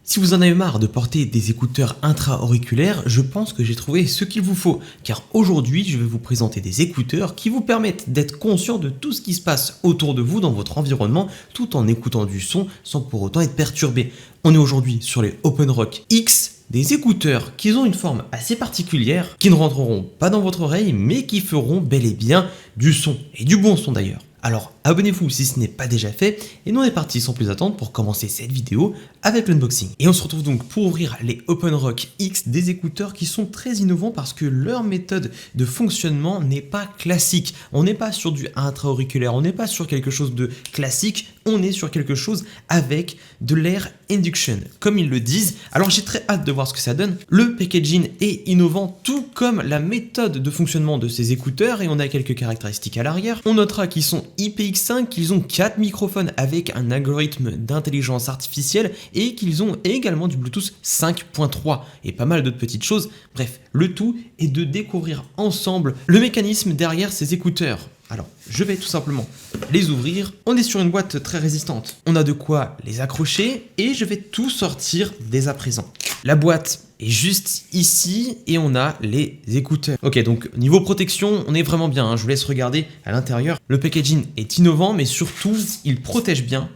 Si vous en avez marre de porter des écouteurs intra-auriculaires, je pense que j'ai trouvé ce qu'il vous faut, car aujourd'hui je vais vous présenter des écouteurs qui vous permettent d'être conscient de tout ce qui se passe autour de vous dans votre environnement, tout en écoutant du son sans pour autant être perturbé. On est aujourd'hui sur les OpenRock X, des écouteurs qui ont une forme assez particulière, qui ne rentreront pas dans votre oreille, mais qui feront bel et bien du son, et du bon son d'ailleurs. Alors abonnez-vous si ce n'est pas déjà fait, et nous on est parti sans plus attendre pour commencer cette vidéo avec l'unboxing. Et on se retrouve donc pour ouvrir les OpenRock X, des écouteurs qui sont très innovants parce que leur méthode de fonctionnement n'est pas classique. On n'est pas sur du intra-auriculaire, on n'est pas sur quelque chose de classique, on est sur quelque chose avec de l'air induction, comme ils le disent. Alors j'ai très hâte de voir ce que ça donne. Le packaging est innovant, tout comme la méthode de fonctionnement de ces écouteurs, et on a quelques caractéristiques à l'arrière. On notera qu'ils sont IPX5, qu'ils ont 4 microphones avec un algorithme d'intelligence artificielle et qu'ils ont également du Bluetooth 5.3 et pas mal d'autres petites choses. Bref, le tout est de découvrir ensemble le mécanisme derrière ces écouteurs. Alors, je vais tout simplement les ouvrir. On est sur une boîte très résistante. On a de quoi les accrocher et je vais tout sortir dès à présent. La boîte est juste ici et on a les écouteurs. Ok, donc niveau protection, on est vraiment bien, hein. Je vous laisse regarder à l'intérieur. Le packaging est innovant, mais surtout, il protège bien.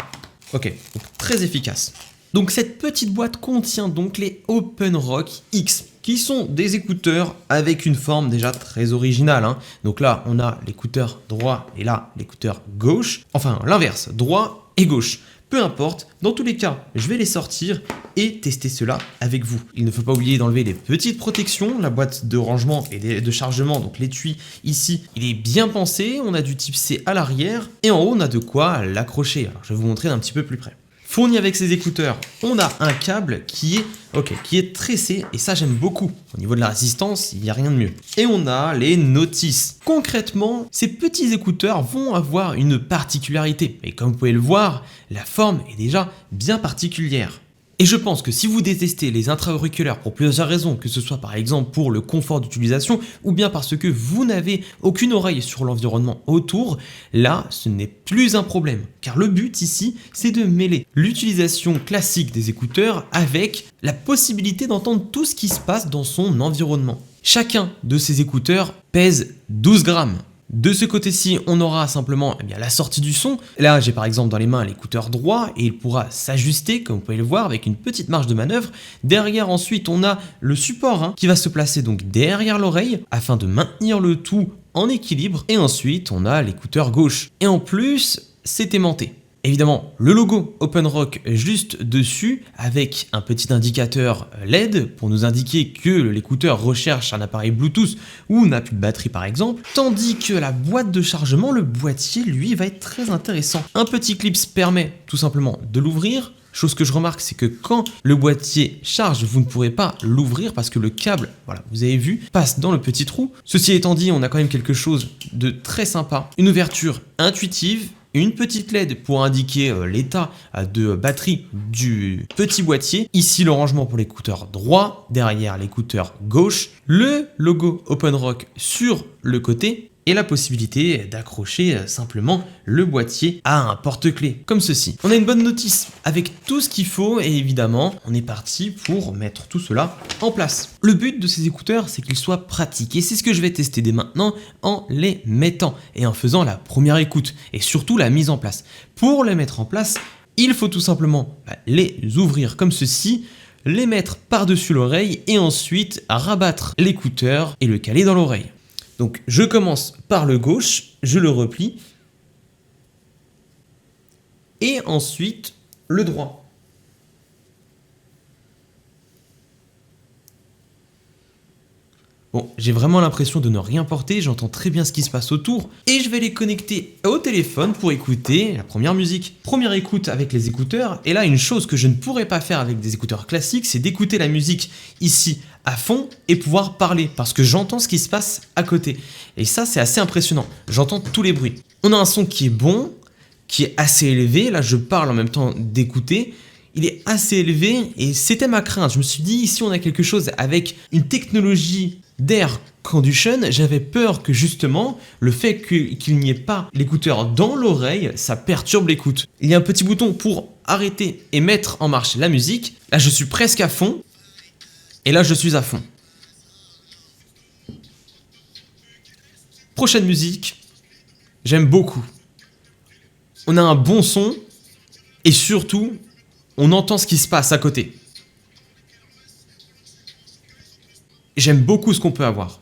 Ok, donc très efficace. Donc cette petite boîte contient donc les OpenRock X, qui sont des écouteurs avec une forme déjà très originale, hein. Donc là, on a l'écouteur droit et là, l'écouteur gauche. Enfin, l'inverse, droit et gauche. Peu importe, dans tous les cas, je vais les sortir et tester cela avec vous. Il ne faut pas oublier d'enlever les petites protections, la boîte de rangement et de chargement, donc l'étui ici, il est bien pensé. On a du type C à l'arrière et en haut, on a de quoi l'accrocher. Alors, je vais vous montrer d'un petit peu plus près. Fourni avec ces écouteurs, on a un câble qui est tressé et ça j'aime beaucoup. Au niveau de la résistance, il n'y a rien de mieux. Et on a les notices. Concrètement, ces petits écouteurs vont avoir une particularité. Et comme vous pouvez le voir, la forme est déjà bien particulière. Et je pense que si vous détestez les intra-auriculaires pour plusieurs raisons, que ce soit par exemple pour le confort d'utilisation ou bien parce que vous n'avez aucune oreille sur l'environnement autour, là ce n'est plus un problème. Car le but ici, c'est de mêler l'utilisation classique des écouteurs avec la possibilité d'entendre tout ce qui se passe dans son environnement. Chacun de ces écouteurs pèse 12 grammes. De ce côté-ci, on aura simplement la sortie du son. Là, j'ai par exemple dans les mains l'écouteur droit et il pourra s'ajuster, comme vous pouvez le voir, avec une petite marge de manœuvre. Derrière, ensuite, on a le support qui va se placer donc derrière l'oreille afin de maintenir le tout en équilibre. Et ensuite, on a l'écouteur gauche. Et en plus, c'est aimanté. Évidemment, le logo OpenRock juste dessus avec un petit indicateur LED pour nous indiquer que l'écouteur recherche un appareil Bluetooth ou n'a plus de batterie par exemple, tandis que la boîte de chargement, le boîtier, lui, va être très intéressant. Un petit clip permet tout simplement de l'ouvrir. Chose que je remarque, c'est que quand le boîtier charge, vous ne pourrez pas l'ouvrir parce que le câble, voilà, vous avez vu, passe dans le petit trou. Ceci étant dit, on a quand même quelque chose de très sympa. Une ouverture intuitive. Une petite LED pour indiquer l'état de batterie du petit boîtier. Ici, le rangement pour l'écouteur droit, derrière l'écouteur gauche, le logo OpenRock sur le côté et la possibilité d'accrocher simplement le boîtier à un porte-clés, comme ceci. On a une bonne notice avec tout ce qu'il faut et évidemment, on est parti pour mettre tout cela en place. Le but de ces écouteurs, c'est qu'ils soient pratiques et c'est ce que je vais tester dès maintenant en les mettant et en faisant la première écoute et surtout la mise en place. Pour les mettre en place, il faut tout simplement les ouvrir comme ceci, les mettre par-dessus l'oreille et ensuite rabattre l'écouteur et le caler dans l'oreille. Donc je commence par le gauche, je le replie et ensuite le droit. Bon, j'ai vraiment l'impression de ne rien porter, j'entends très bien ce qui se passe autour et je vais les connecter au téléphone pour écouter la première musique. Première écoute avec les écouteurs et là une chose que je ne pourrais pas faire avec des écouteurs classiques, c'est d'écouter la musique ici à fond et pouvoir parler parce que j'entends ce qui se passe à côté. Et ça c'est assez impressionnant, j'entends tous les bruits. On a un son qui est bon, qui est assez élevé, là je parle en même temps d'écouter. Il est assez élevé et c'était ma crainte. Je me suis dit, ici on a quelque chose avec une technologie d'air Condition, j'avais peur que justement, le fait qu'il n'y ait pas l'écouteur dans l'oreille, ça perturbe l'écoute. Il y a un petit bouton pour arrêter et mettre en marche la musique. Là, je suis presque à fond. Et là, je suis à fond. Prochaine musique, j'aime beaucoup. On a un bon son et surtout, on entend ce qui se passe à côté. J'aime beaucoup ce qu'on peut avoir.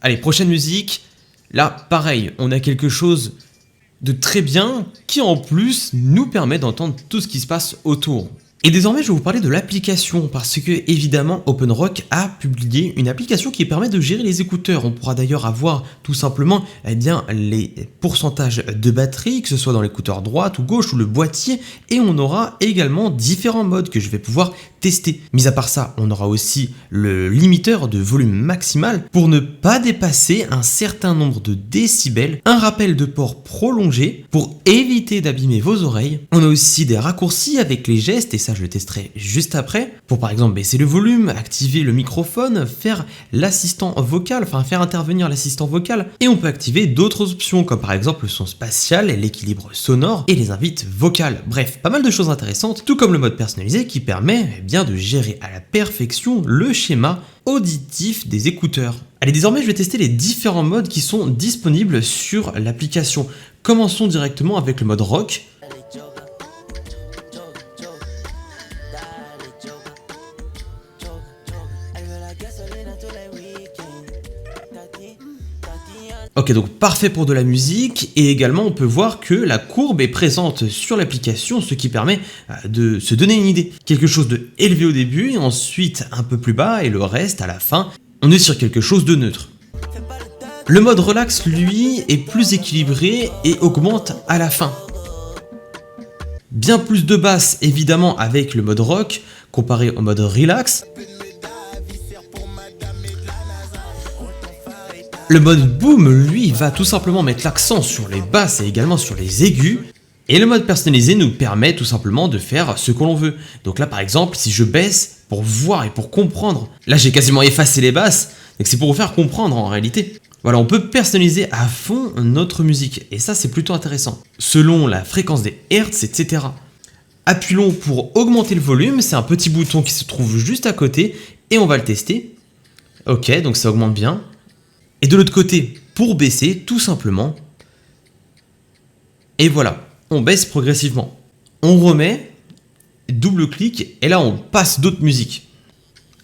Allez, prochaine musique. Là, pareil, on a quelque chose de très bien qui en plus nous permet d'entendre tout ce qui se passe autour. Et désormais, je vais vous parler de l'application parce que évidemment, OpenRock a publié une application qui permet de gérer les écouteurs. On pourra d'ailleurs avoir tout simplement les pourcentages de batterie, que ce soit dans l'écouteur droite ou gauche ou le boîtier, et on aura également différents modes que je vais pouvoir tester. Mis à part ça, on aura aussi le limiteur de volume maximal pour ne pas dépasser un certain nombre de décibels, un rappel de port prolongé pour éviter d'abîmer vos oreilles. On a aussi des raccourcis avec les gestes et ça je le testerai juste après, pour par exemple baisser le volume, activer le microphone, faire l'assistant vocal, enfin faire intervenir l'assistant vocal, et on peut activer d'autres options comme par exemple le son spatial, l'équilibre sonore et les invites vocales. Bref, pas mal de choses intéressantes, tout comme le mode personnalisé qui permet de gérer à la perfection le schéma auditif des écouteurs. Allez, désormais je vais tester les différents modes qui sont disponibles sur l'application. Commençons directement avec le mode rock. Ok, donc parfait pour de la musique, et également on peut voir que la courbe est présente sur l'application, ce qui permet de se donner une idée. Quelque chose de élevé au début, et ensuite un peu plus bas, et le reste à la fin, on est sur quelque chose de neutre. Le mode relax, lui, est plus équilibré et augmente à la fin. Bien plus de basse, évidemment, avec le mode rock, comparé au mode relax. Le mode boom, lui, va tout simplement mettre l'accent sur les basses et également sur les aigus. Et le mode personnalisé nous permet tout simplement de faire ce que l'on veut. Donc là, par exemple, si je baisse pour voir et pour comprendre, là j'ai quasiment effacé les basses, donc c'est pour vous faire comprendre en réalité. Voilà, on peut personnaliser à fond notre musique, et ça c'est plutôt intéressant, selon la fréquence des hertz, etc. Appuyons pour augmenter le volume, c'est un petit bouton qui se trouve juste à côté, et on va le tester. Ok, donc ça augmente bien. Et de l'autre côté, pour baisser, tout simplement, et voilà, on baisse progressivement. On remet, double-clic, et là on passe d'autres musiques.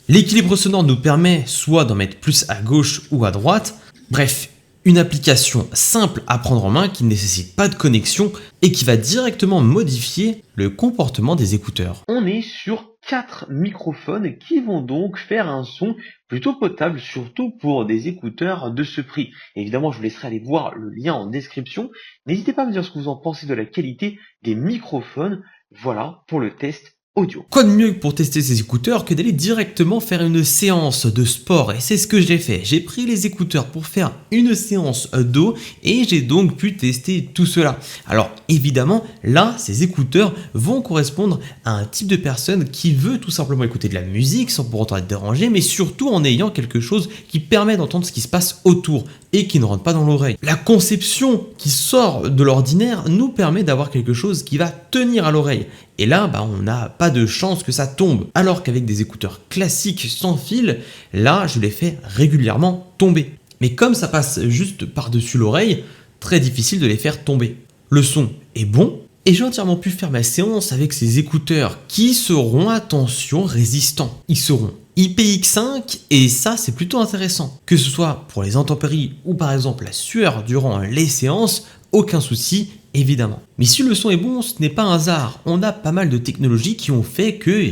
L'équilibre sonore nous permet soit d'en mettre plus à gauche ou à droite, bref, une application simple à prendre en main qui ne nécessite pas de connexion et qui va directement modifier le comportement des écouteurs. On est sur 4 microphones qui vont donc faire un son plutôt potable, surtout pour des écouteurs de ce prix. Évidemment, je vous laisserai aller voir le lien en description. N'hésitez pas à me dire ce que vous en pensez de la qualité des microphones. Voilà pour le test audio. Quoi de mieux pour tester ces écouteurs que d'aller directement faire une séance de sport, et c'est ce que j'ai fait. J'ai pris les écouteurs pour faire une séance d'eau et j'ai donc pu tester tout cela. Alors évidemment, là, ces écouteurs vont correspondre à un type de personne qui veut tout simplement écouter de la musique sans pour autant être dérangé, mais surtout en ayant quelque chose qui permet d'entendre ce qui se passe autour et qui ne rentre pas dans l'oreille. La conception qui sort de l'ordinaire nous permet d'avoir quelque chose qui va tenir à l'oreille. Et là, on n'a pas de chance que ça tombe. Alors qu'avec des écouteurs classiques sans fil, là, je les fais régulièrement tomber. Mais comme ça passe juste par-dessus l'oreille, très difficile de les faire tomber. Le son est bon, et j'ai entièrement pu faire ma séance avec ces écouteurs qui seront, attention, résistants. Ils seront IPX5 et ça c'est plutôt intéressant. Que ce soit pour les intempéries ou par exemple la sueur durant les séances, aucun souci évidemment. Mais si le son est bon, ce n'est pas un hasard. On a pas mal de technologies qui ont fait que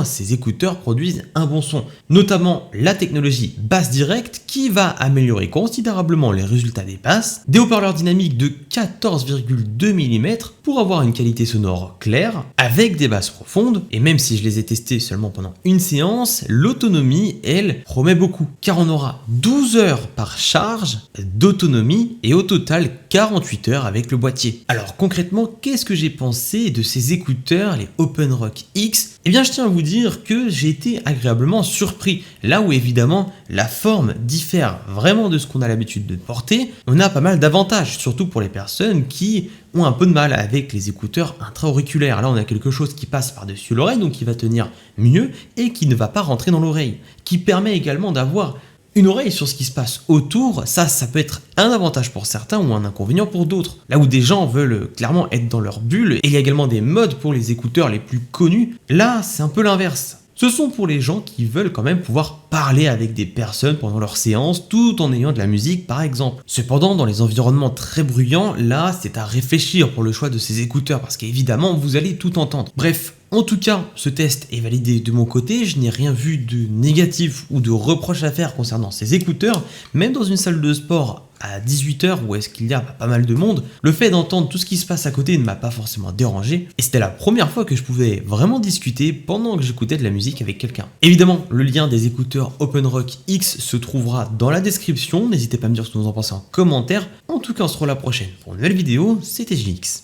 ces écouteurs produisent un bon son. Notamment la technologie basse directe qui va améliorer considérablement les résultats des basses, des haut-parleurs dynamiques de 14,2 mm pour avoir une qualité sonore claire, avec des basses profondes, et même si je les ai testés seulement pendant une séance, l'autonomie, elle, promet beaucoup, car on aura 12 heures par charge d'autonomie et au total 48 heures avec le boîtier. Alors concrètement, honnêtement, qu'est-ce que j'ai pensé de ces écouteurs, les OpenRock X? Eh bien, je tiens à vous dire que j'ai été agréablement surpris. Là où évidemment la forme diffère vraiment de ce qu'on a l'habitude de porter, on a pas mal d'avantages, surtout pour les personnes qui ont un peu de mal avec les écouteurs intra-auriculaires. Là, on a quelque chose qui passe par-dessus l'oreille, donc qui va tenir mieux et qui ne va pas rentrer dans l'oreille, qui permet également d'avoir une oreille sur ce qui se passe autour. Ça peut être un avantage pour certains ou un inconvénient pour d'autres. Là où des gens veulent clairement être dans leur bulle, et il y a également des modes pour les écouteurs les plus connus, là c'est un peu l'inverse. Ce sont pour les gens qui veulent quand même pouvoir parler avec des personnes pendant leur séance tout en ayant de la musique par exemple. Cependant, dans les environnements très bruyants, là c'est à réfléchir pour le choix de ces écouteurs parce qu'évidemment vous allez tout entendre. Bref, en tout cas, ce test est validé de mon côté, je n'ai rien vu de négatif ou de reproche à faire concernant ces écouteurs, même dans une salle de sport à 18h où est-ce qu'il y a pas mal de monde, le fait d'entendre tout ce qui se passe à côté ne m'a pas forcément dérangé et c'était la première fois que je pouvais vraiment discuter pendant que j'écoutais de la musique avec quelqu'un. Évidemment, le lien des écouteurs OpenRock X se trouvera dans la description, n'hésitez pas à me dire ce que vous en pensez en commentaire. En tout cas, on se retrouve la prochaine pour une nouvelle vidéo, c'était JX.